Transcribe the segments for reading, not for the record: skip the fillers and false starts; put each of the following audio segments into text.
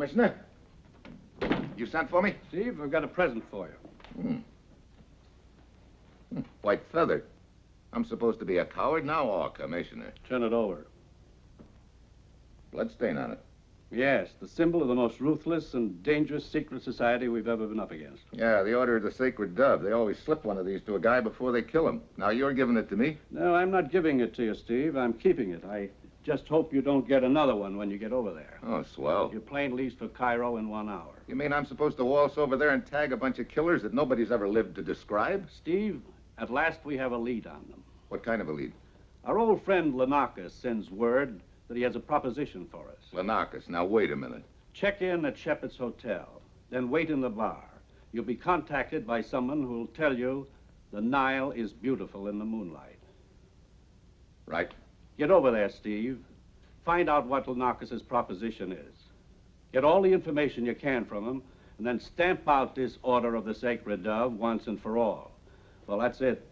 Commissioner. You sent for me? Steve, I've got a present for you. White feather. I'm supposed to be a coward now, or Commissioner? Turn it over. Blood stain on it. Yes, the symbol of the most ruthless and dangerous secret society we've ever been up against. Yeah, the Order of the Sacred Dove. They always slip one of these to a guy before they kill him. Now you're giving it to me? No, I'm not giving it to you, Steve. I'm keeping it. I just hope you don't get another one when you get over there. Oh, swell. Your plane leaves for Cairo in 1 hour. You mean I'm supposed to waltz over there and tag a bunch of killers that nobody's ever lived to describe? Steve, at last we have a lead on them. What kind of a lead? Our old friend Lanakis sends word that he has a proposition for us. Lanakis. Now, wait a minute. Check in at Shepard's Hotel, then wait in the bar. You'll be contacted by someone who'll tell you the Nile is beautiful in the moonlight. Right. Get over there, Steve. Find out what Lanakis' proposition is. Get all the information you can from him, and then stamp out this Order of the Sacred Dove once and for all. Well, that's it.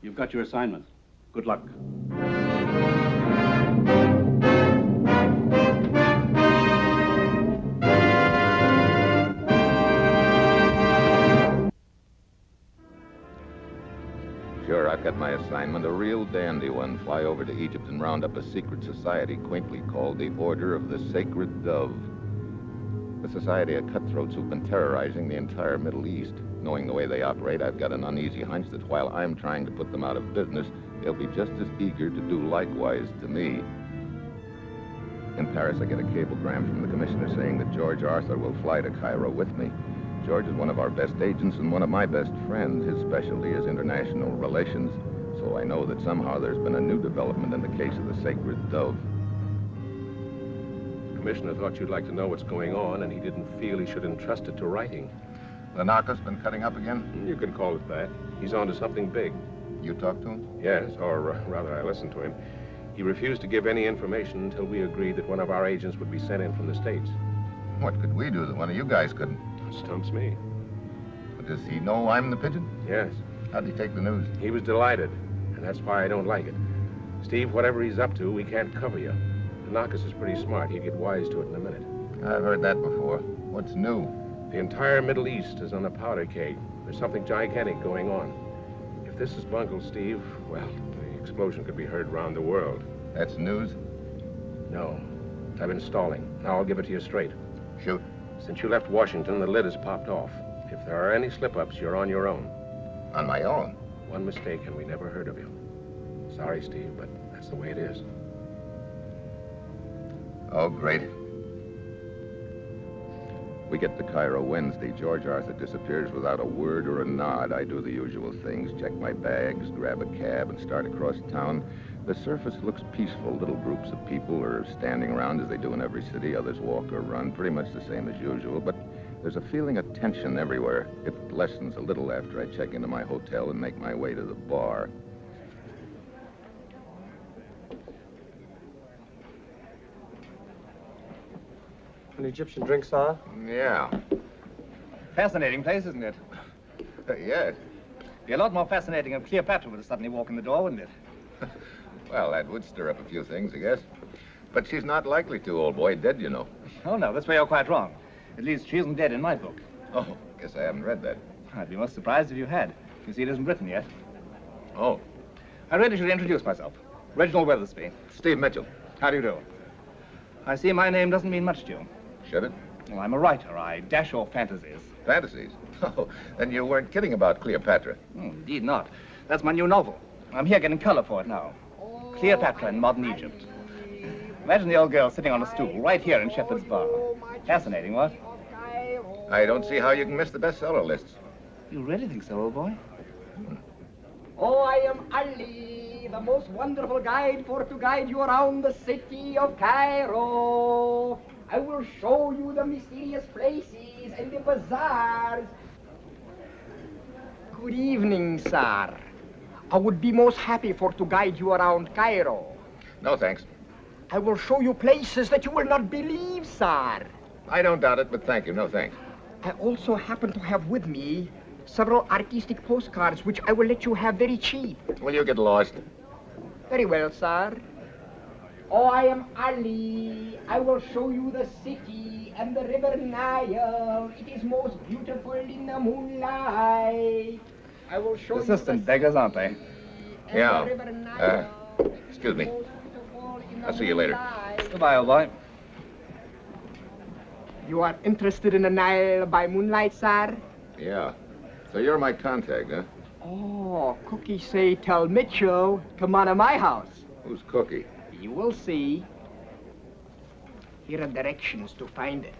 You've got your assignment. Good luck. Sure, I've got my assignment, a real dandy one. Fly over to Egypt and round up a secret society quaintly called the Order of the Sacred Dove. The society of cutthroats who've been terrorizing the entire Middle East. Knowing the way they operate, I've got an uneasy hunch that while I'm trying to put them out of business, they'll be just as eager to do likewise to me. In Paris, I get a cablegram from the commissioner saying that George Arthur will fly to Cairo with me. George is one of our best agents and one of my best friends. His specialty is international relations, so I know that somehow there's been a new development in the case of the Sacred Dove. The commissioner thought you'd like to know what's going on, and he didn't feel he should entrust it to writing. Lanakis been cutting up again? You can call it that. He's on to something big. You talked to him? Yes, or rather, I listened to him. He refused to give any information until we agreed that one of our agents would be sent in from the States. What could we do that one of you guys couldn't? Stumps me. Does he know I'm the pigeon? Yes. How'd he take the news? He was delighted, and that's why I don't like it. Steve, whatever he's up to, we can't cover you. Lanakis is pretty smart. He'd get wise to it in a minute. I've heard that before. What's new? The entire Middle East is on a powder keg. There's something gigantic going on. If this is bungled, Steve, well, the explosion could be heard around the world. That's news? No. I've been stalling. Now I'll give it to you straight. Shoot. Since you left Washington, the lid has popped off. If there are any slip-ups, you're on your own. On my own? One mistake and we never heard of you. Sorry, Steve, but that's the way it is. Oh, great. We get to Cairo Wednesday. George Arthur disappears without a word or a nod. I do the usual things, check my bags, grab a cab, and start across town. The surface looks peaceful. Little groups of people are standing around as they do in every city. Others walk or run, pretty much the same as usual. But there's a feeling of tension everywhere. It lessens a little after I check into my hotel and make my way to the bar. An Egyptian drink, sir? Yeah. Fascinating place, isn't it? Yes. Be a lot more fascinating if Cleopatra were to suddenly walk in the door, wouldn't it? Well, that would stir up a few things, I guess. But she's not likely to, old boy. Dead, you know. Oh, no, that's where you're quite wrong. At least she isn't dead in my book. Oh, guess I haven't read that. I'd be most surprised if you had. You see, it isn't written yet. Oh. I really should introduce myself. Reginald Weathersby. Steve Mitchell. How do you do? I see my name doesn't mean much to you. Should it? Well, I'm a writer. I dash off fantasies. Fantasies? Oh, then you weren't kidding about Cleopatra. Indeed not. That's my new novel. I'm here getting color for it now. Cleopatra in Modern Egypt. Imagine the old girl sitting on a stool right here in Shepherd's Bar. Fascinating, what? I don't see how you can miss the bestseller lists. You really think so, old boy? Oh, I am Ali, the most wonderful guide to guide you around the city of Cairo. I will show you the mysterious places and the bazaars. Good evening, sir. I would be most happy to guide you around Cairo. No, thanks. I will show you places that you will not believe, sir. I don't doubt it, but thank you. No, thanks. I also happen to have with me several artistic postcards, which I will let you have very cheap. Will you get lost? Very well, sir. Oh, I am Ali. I will show you the city and the river Nile. It is most beautiful in the moonlight. I will show you Persistent beggars, aren't they? Yeah. The river Nile. Excuse me. Most beautiful in the I'll see you later. moonlight. Goodbye, old boy. You are interested in the Nile by moonlight, sir? Yeah. So you're my contact, huh? Oh, Cookie say tell Mitchell, come on to my house. Who's Cookie? You will see. Here are directions to find it.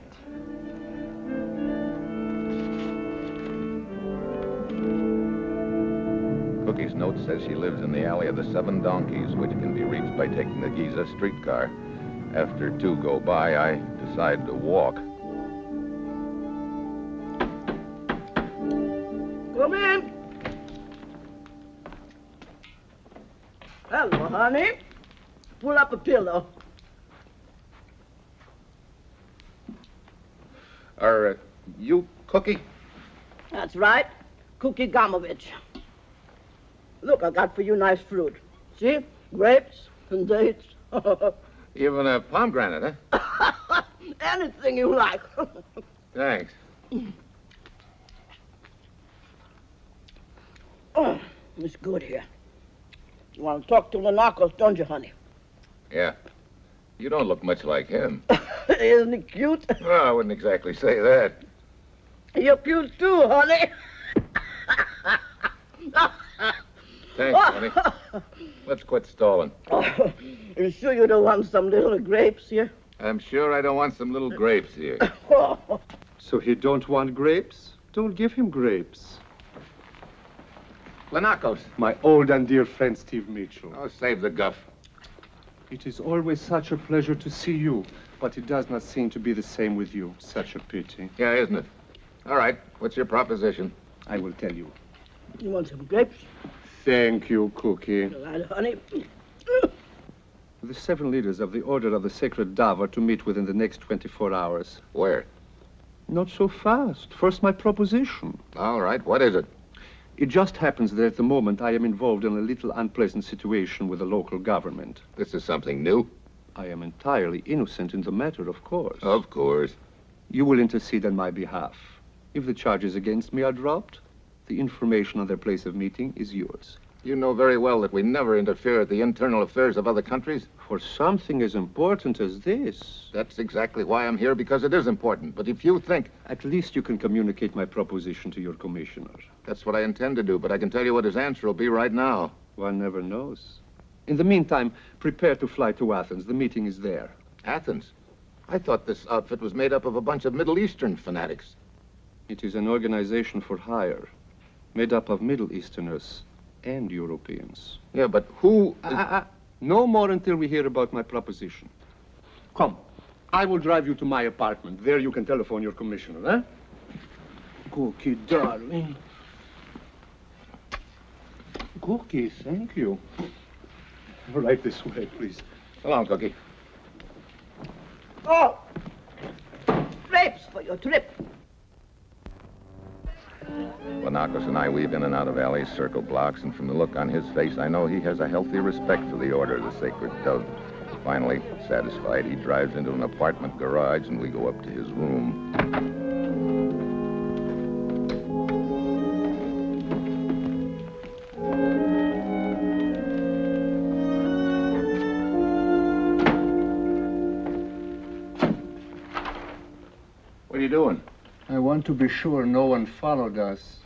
Cookie's note says she lives in the alley of the 7 Donkeys, which can be reached by taking the Giza streetcar. After 2 go by, I decide to walk. Come in. Hello, honey. Pull up a pillow. Are you Cookie? That's right. Cookie Gamovich. Look, I got for you nice fruit. See? Grapes and dates. Even a pomegranate, huh? Anything you like. Thanks. Oh, it's good here. You want to talk to Lanakos, don't you, honey? Yeah. You don't look much like him. Isn't he cute? Well, I wouldn't exactly say that. You're cute too, honey. Thanks, honey. Let's quit stalling. Oh, you sure you don't want some little grapes here? I'm sure I don't want some little grapes here. Oh, So he don't want grapes? Don't give him grapes. Lanakos. My old and dear friend, Steve Mitchell. Oh, save the guff. It is always such a pleasure to see you, but it does not seem to be the same with you. Such a pity. Yeah, isn't it? All right. What's your proposition? I will tell you. you want some grapes? Thank you, Cookie. All right, honey. The 7 leaders of the Order of the Sacred Dove are to meet within the next 24 hours. Where? Not so fast. First, my proposition. All right. What is it? It just happens that at the moment I am involved in a little unpleasant situation with the local government. This is something new? I am entirely innocent in the matter, of course. Of course. You will intercede on my behalf. If the charges against me are dropped, the information on their place of meeting is yours. You know very well that we never interfere at the internal affairs of other countries. For something as important as this, That's exactly why I'm here, because it is important. But if you think... at least you can communicate my proposition to your commissioner. That's what I intend to do, but I can tell you what his answer will be right now. One never knows. In the meantime, prepare to fly to Athens. The meeting is there. Athens? I thought this outfit was made up of a bunch of Middle Eastern fanatics. It is an organization for hire, made up of Middle Easterners and Europeans. Yeah, but who... No more until we hear about my proposition. Come, I will drive you to my apartment. There you can telephone your commissioner, eh? Cookie, darling. Cookie, thank you. Right this way, please. So long, Cookie. Oh, grapes for your trip. Lanakos and I weave in and out of alleys, circle blocks, and from the look on his face, I know he has a healthy respect for the Order of the Sacred Dove. Finally, satisfied, he drives into an apartment garage, and we go up to his room. What are you doing? I want to be sure no one followed us.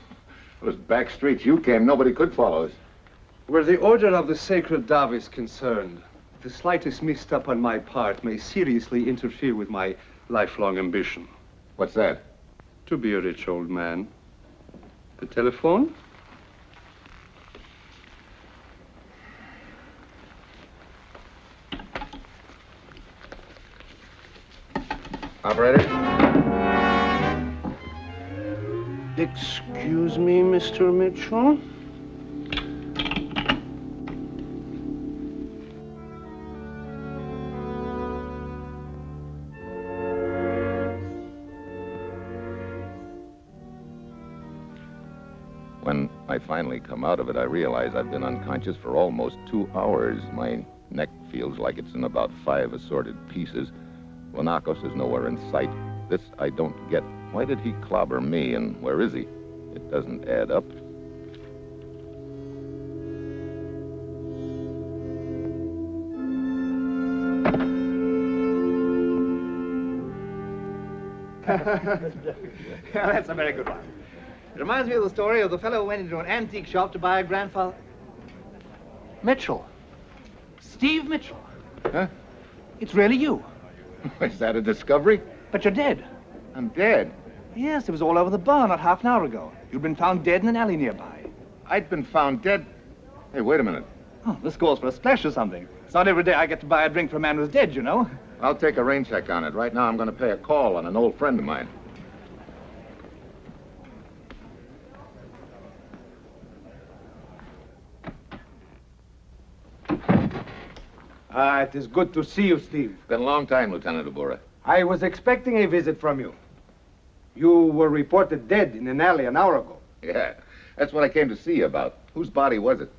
Those back streets you came, nobody could follow us. Where the Order of the Sacred Dove is concerned, the slightest misstep on my part may seriously interfere with my lifelong ambition. What's that? To be a rich old man. The telephone? Operator? Excuse me, Mr. Mitchell? When I finally come out of it, I realize I've been unconscious for almost 2 hours. My Neck feels like it's in about 5 assorted pieces. Lanakos is nowhere in sight. This I don't get. Why did he clobber me, and where is he? It doesn't add up. Yeah, that's a very good one. It reminds me of the story of the fellow who went into an antique shop to buy a grandfather. Mitchell. Steve Mitchell. Huh? It's really you. Is that a discovery? But you're dead. I'm dead. Yes, it was all over the bar not half an hour ago. You'd been found dead in an alley nearby. I'd been found dead. Hey, wait a minute. Oh, this calls for a splash or something. It's not every day I get to buy a drink for a man who's dead, you know. I'll take a rain check on it. Right now, I'm going to pay a call on an old friend of mine. It is good to see you, Steve. Been a long time, Lieutenant Abura. I was expecting a visit from you. You were reported dead in an alley an hour ago. Yeah, that's what I came to see you about. Whose body was it?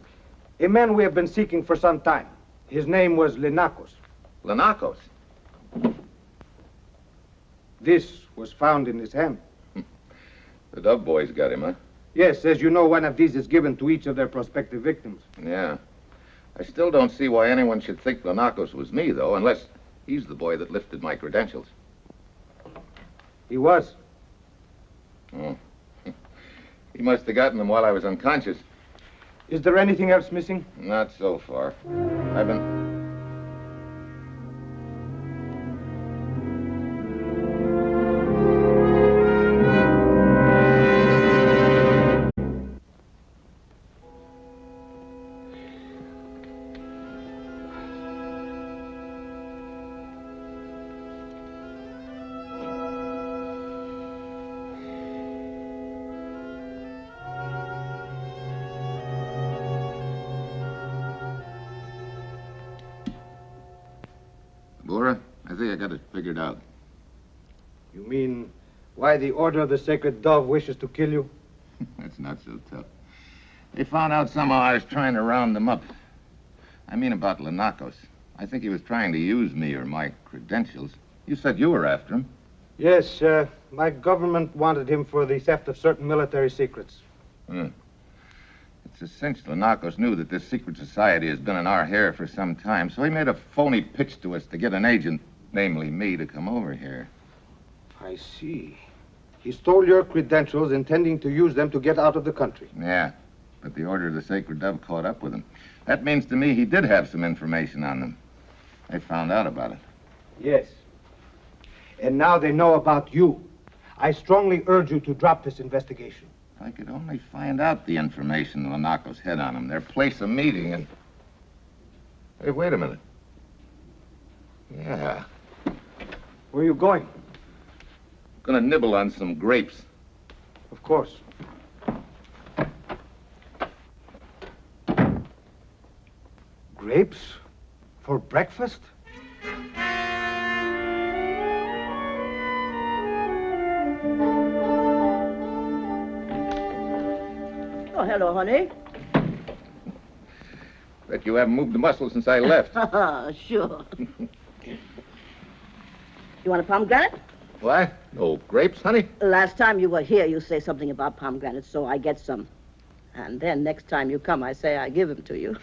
A man we have been seeking for some time. His name was Lanakos. Lanakos. This was found in his hand. The Dove boys got him, huh? Yes, as you know, one of these is given to each of their prospective victims. Yeah. I still don't see why anyone should think Lanakos was me, though, unless he's the boy that lifted my credentials. He was. Oh. He must have gotten them while I was unconscious. Is there anything else missing? Not so far. I've been... Bora, I think I got it figured out. You mean why the Order of the Sacred Dove wishes to kill you? That's not so tough. They found out somehow I was trying to round them up. I mean about Lanakos. I think he was trying to use me or my credentials. You said you were after him. Yes, my government wanted him for the theft of certain military secrets. It's a cinch Lanakos knew that this secret society has been in our hair for some time, so he made a phony pitch to us to get an agent, namely me, to come over here. I see. He stole your credentials, intending to use them to get out of the country. Yeah, but the Order of the Sacred Dove caught up with him. That means to me he did have some information on them. They found out about it. Yes. And now they know about you. I strongly urge you to drop this investigation. If I could only find out the information Lanakos had on him, their place of meeting, and... Hey, wait a minute. Yeah. Where are you going? Gonna nibble on some grapes. Of course. Grapes? For breakfast? Oh, hello, honey. Bet you haven't moved a muscle since I left. Sure. You want a pomegranate? What? No grapes, honey? Last time you were here, you say something about pomegranates, so I get some. And then next time you come, I say I give them to you.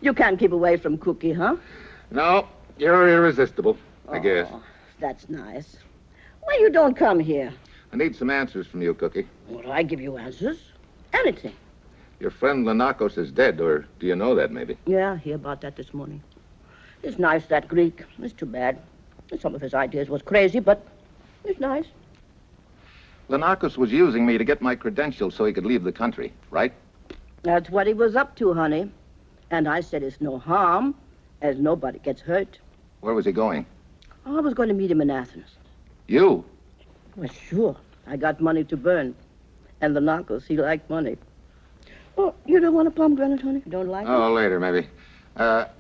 You can't keep away from Cookie, huh? No, you're irresistible, I guess. That's nice. Why you don't come here? I need some answers from you, Cookie. Well, I give you answers. Anything. Your friend Lanakos is dead, or do you know that, maybe? Yeah, I hear about that this morning. It's nice, that Greek. It's too bad. Some of his ideas was crazy, but it's nice. Lanakos was using me to get my credentials so he could leave the country, right? That's what he was up to, honey. And I said it's no harm, as nobody gets hurt. Where was he going? I was going to meet him in Athens. You? Well, sure. I got money to burn. And the Narcos, he liked money. Oh, you don't want a pomegranate, honey? You don't like it? Oh, later, maybe.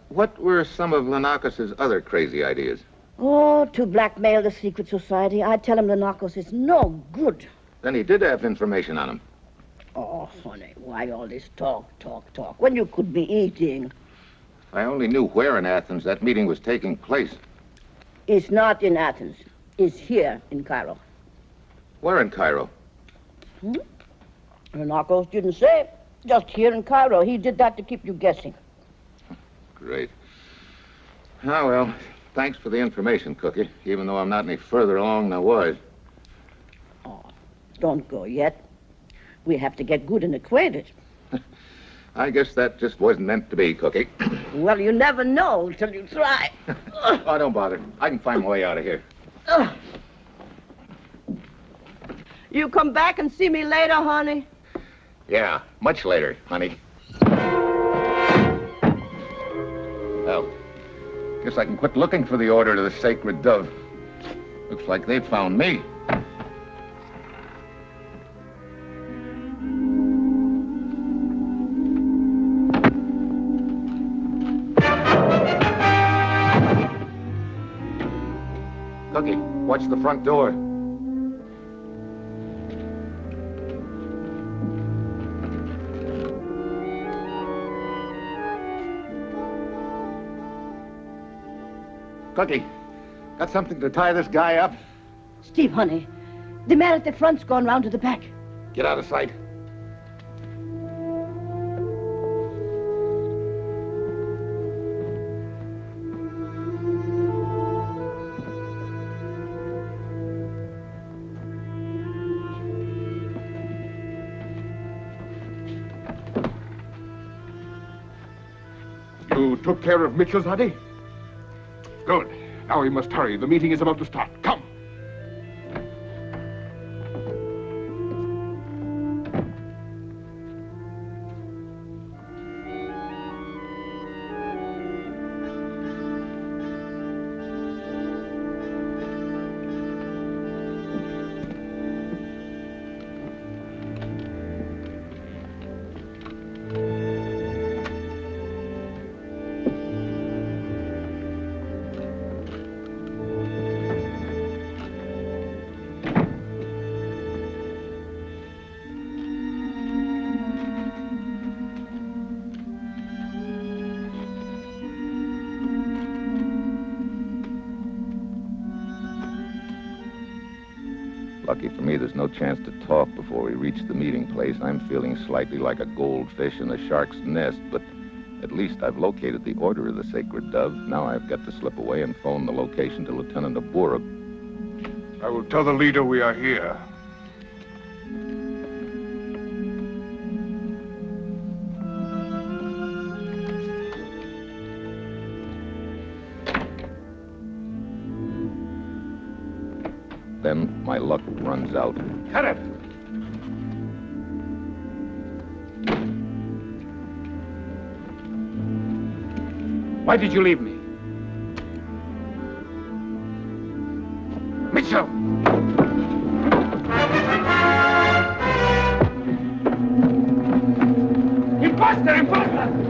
What were some of Lanakos' other crazy ideas? Oh, to blackmail the secret society. I tell him the Narcos is no good. Then he did have information on him. Oh, honey, why all this talk? When you could be eating? I only knew where in Athens that meeting was taking place. It's not in Athens. It's here in Cairo. Where in Cairo? The narcos didn't say. Just here in Cairo. He did that to keep you guessing. Great. Ah, well, thanks for the information, Cookie, even though I'm not any further along than I was. Oh, don't go yet. We have to get good and acquainted. I guess that just wasn't meant to be, Cookie. Well, you never know until you try. Oh, don't bother. I can find my way out of here. You come back and see me later, honey? Yeah, much later, honey. Well, guess I can quit looking for the order to the sacred dove. Looks like they found me. Cookie, watch the front door. Cookie, got something to tie this guy up? Steve, honey, the man at the front's gone round to the back. Get out of sight. You took care of Mitchell's Huddy? Good. Now we must hurry. The meeting is about to start. Come. Lucky for me, there's no chance to talk before we reach the meeting place. I'm feeling slightly like a goldfish in a shark's nest, but at least I've located the order of the sacred dove. Now I've got to slip away and phone the location to Lieutenant Abura. I will tell the leader we are here. Then my luck runs out. Cut it! Why did you leave me? Mitchell! Imposter! Imposter!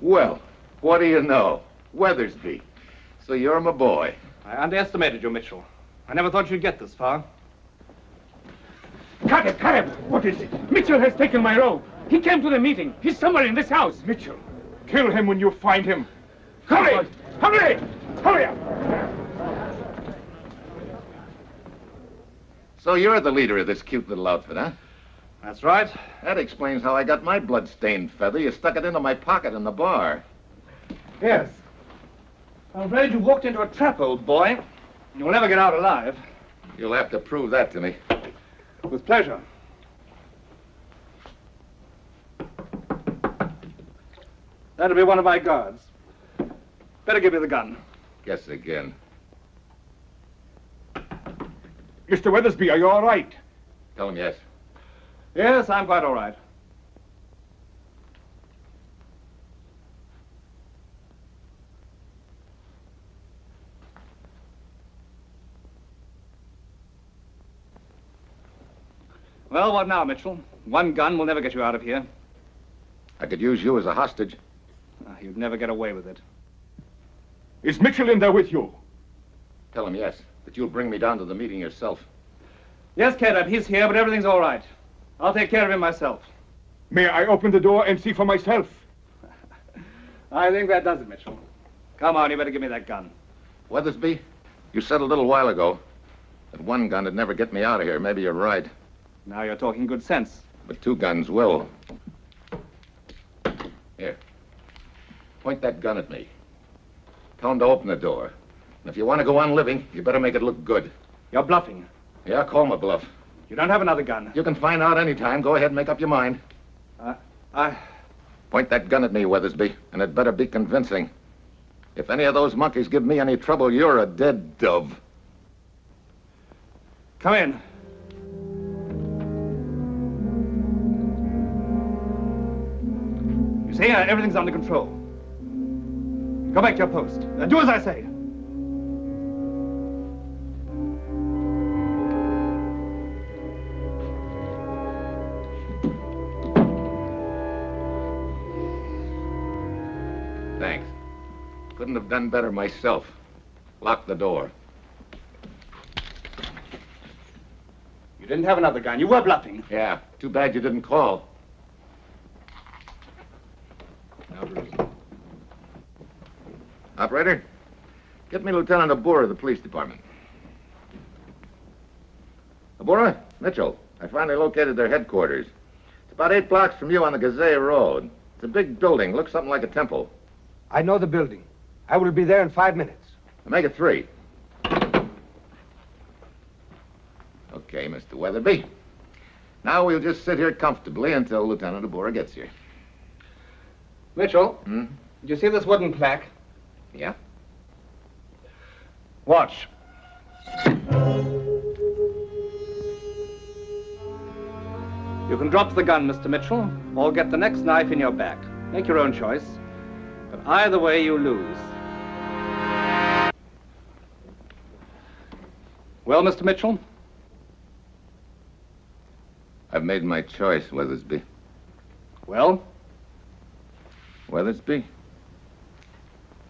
Well, what do you know? Weathersby. So you're my boy. I underestimated you, Mitchell. I never thought you'd get this far. Cut it! Cut it! What is it? Mitchell has taken my robe. He came to the meeting. He's somewhere in this house. Mitchell, kill him when you find him. Hurry! Hurry! Hurry up! So you're the leader of this cute little outfit, huh? That's right. That explains how I got my blood-stained feather. You stuck it into my pocket in the bar. Yes. I'm afraid you walked into a trap, old boy. You'll never get out alive. You'll have to prove that to me. With pleasure. That'll be one of my guards. Better give me the gun. Guess again. Mr. Weathersby, are you all right? Tell him yes. Yes, I'm quite all right. Well, what now, Mitchell? One gun will never get you out of here. I could use you as a hostage. You'd never get away with it. Is Mitchell in there with you? Tell him yes, but you'll bring me down to the meeting yourself. Yes, Caleb, he's here, but everything's all right. I'll take care of him myself. May I open the door and see for myself? I think that does it, Mitchell. Come on, you better give me that gun. Weathersby, you said a little while ago that one gun would never get me out of here. Maybe you're right. Now you're talking good sense. But two guns will. Here. Point that gun at me. Tell him to open the door. And if you want to go on living, you better make it look good. You're bluffing. Yeah, call my bluff. You don't have another gun. You can find out any time. Go ahead and make up your mind. Point that gun at me, Weathersby, and it better be convincing. If any of those monkeys give me any trouble, you're a dead dove. Come in. You see, everything's under control. Go back to your post. Do as I say. Thanks. Couldn't have done better myself. Lock the door. You didn't have another gun. You were bluffing. Yeah, too bad you didn't call. Now, Bruce. Operator, get me Lieutenant Abura of the police department. Abura? Mitchell, I finally located their headquarters. It's about 8 blocks from you on the Gazette Road. It's a big building, looks something like a temple. I know the building. I will be there in 5 minutes. I'll make it 3. Okay, Mr. Weatherby. Now we'll just sit here comfortably until Lieutenant Abura gets here. Mitchell, did you see this wooden plaque? Yeah? Watch. You can drop the gun, Mr. Mitchell, or get the next knife in your back. Make your own choice. But either way, you lose. Well, Mr. Mitchell? I've made my choice, Weathersby. Well? Weathersby,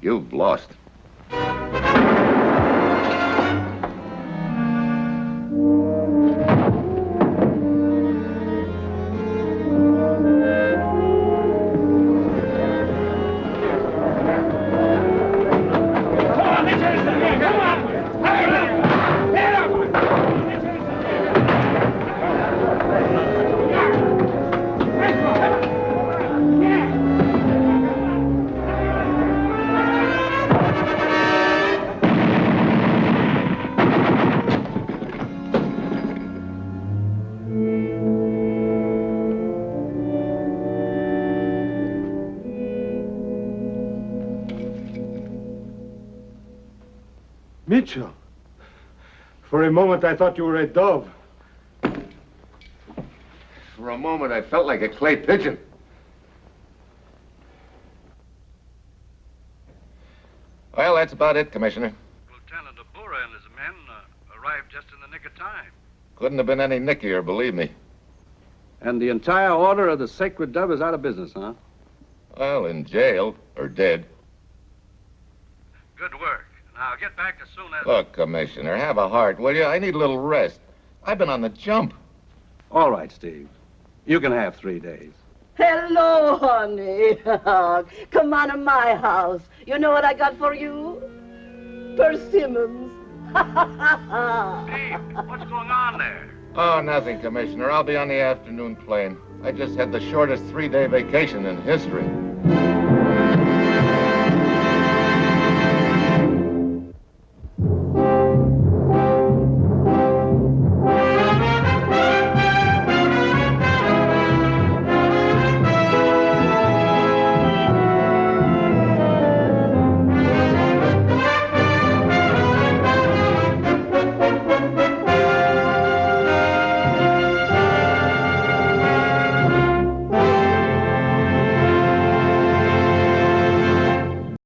you've lost. Mitchell, for a moment I thought you were a dove. For a moment, I felt like a clay pigeon. Well, that's about it, Commissioner. Lieutenant Abura and his men arrived just in the nick of time. Couldn't have been any nickier, believe me. And the entire order of the Sacred Dove is out of business, huh? Well, in jail, or dead. Good work. Now, get back as soon as... Look, Commissioner, have a heart, will you? I need a little rest. I've been on the jump. All right, Steve. You can have 3 days. Hello, honey. Come on to my house. You know what I got for you? Persimmons. Steve, what's going on there? Oh, nothing, Commissioner. I'll be on the afternoon plane. I just had the shortest 3-day vacation in history.